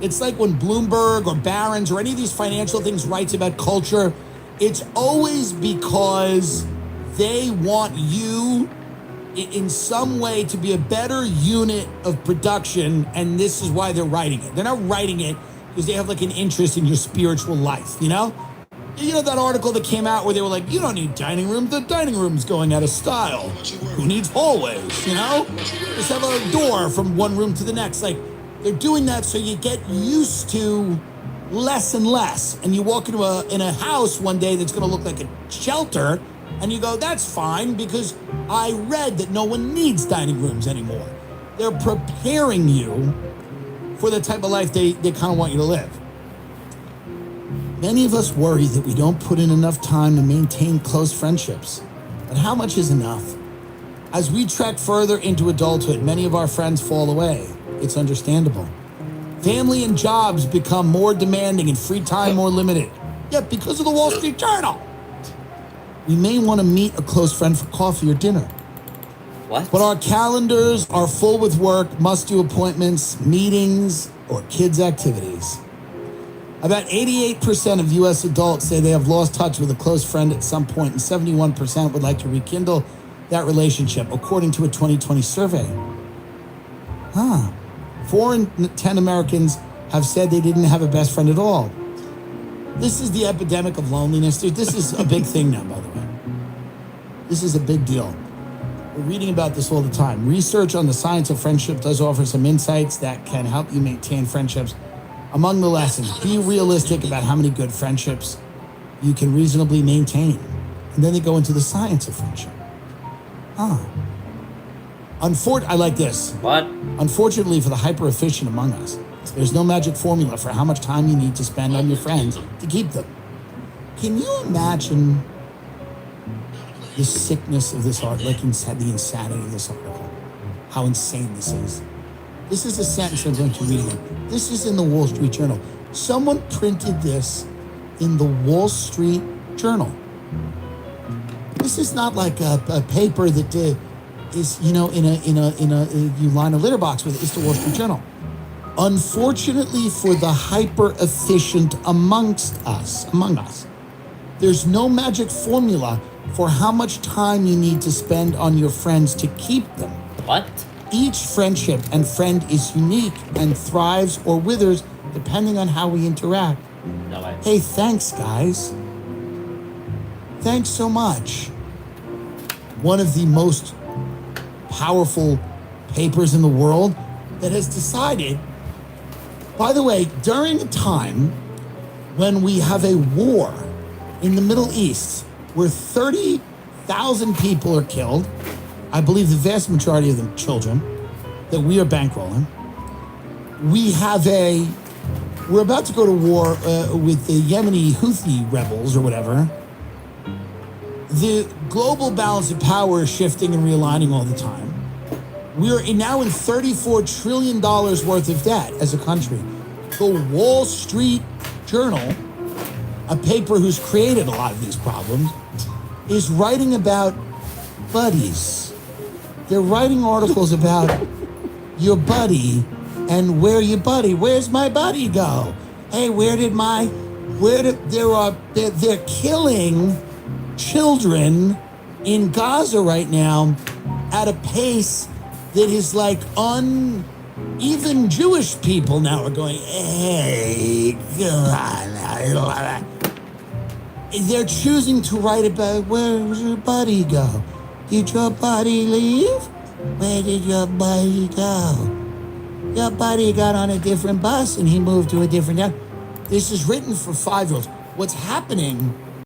It's like when Bloomberg or Barron's or any of these financial things writes about culture, it's always because they want you in some way to be a better unit of production, and this is why they're writing it. They're not writing it because they have like an interest in your spiritual life, you know? You know that article that came out where they were like, you don't need dining rooms, the dining room's going out of style. Who needs hallways, you know? Just have a door from one room to the next. Like, they're doing that so you get used to less and less. And you walk into a house one day that's gonna look like a shelter, and you go, that's fine, because I read that no one needs dining rooms anymore. They're preparing you for the type of life they kind of want you to live. Many of us worry that we don't put in enough time to maintain close friendships. But how much is enough? As we trek further into adulthood, many of our friends fall away. It's understandable. Family and jobs become more demanding and free time more limited. Yet because of the Wall Street Journal, we may want to meet a close friend for coffee or dinner. What? But our calendars are full with work, must-do appointments, meetings, or kids' activities. About 88% of U.S. adults say they have lost touch with a close friend at some point, and 71% would like to rekindle that relationship, according to a 2020 survey. 4 in 10 Americans have said they didn't have a best friend at all. This is the epidemic of loneliness. Dude, this is a big thing now, by the way. This is a big deal. We're reading about this all the time. Research on the science of friendship does offer some insights that can help you maintain friendships. Among the lessons, be realistic about how many good friendships you can reasonably maintain. And then they go into the science of friendship. I like this. What? Unfortunately for the hyper-efficient among us, there's no magic formula for how much time you need to spend on your friends to keep them. Can you imagine the sickness of this art, like the insanity of this article? How insane this is. This is a sentence I'm going to read again. This is in the Wall Street Journal. Someone printed this in the Wall Street Journal. This is not like a paper that is, you know, you line a litter box with it. It's the Wall Street Journal. Unfortunately for the hyper-efficient among us, there's no magic formula for how much time you need to spend on your friends to keep them. What? Each friendship and friend is unique and thrives or withers depending on how we interact. No way. Hey, thanks, guys. Thanks so much. One of the most powerful papers in the world that has decided, by the way, during a time when we have a war in the Middle East where 30,000 people are killed, I believe the vast majority of them children, that we are bankrolling. We're about to go to war with the Yemeni Houthi rebels or whatever. The global balance of power is shifting and realigning all the time. We're now in $34 trillion worth of debt as a country. The Wall Street Journal, a paper who's created a lot of these problems, is writing about buddies. They're writing articles about your buddy and where's my buddy go? Hey, they're killing children in Gaza right now at a pace that is like even Jewish people now are going, hey, God. They're choosing to write about where's your buddy go? Did your buddy leave? Where did your buddy go? Your buddy got on a different bus and he moved to a different town. This is written for 5-year-olds. What's happening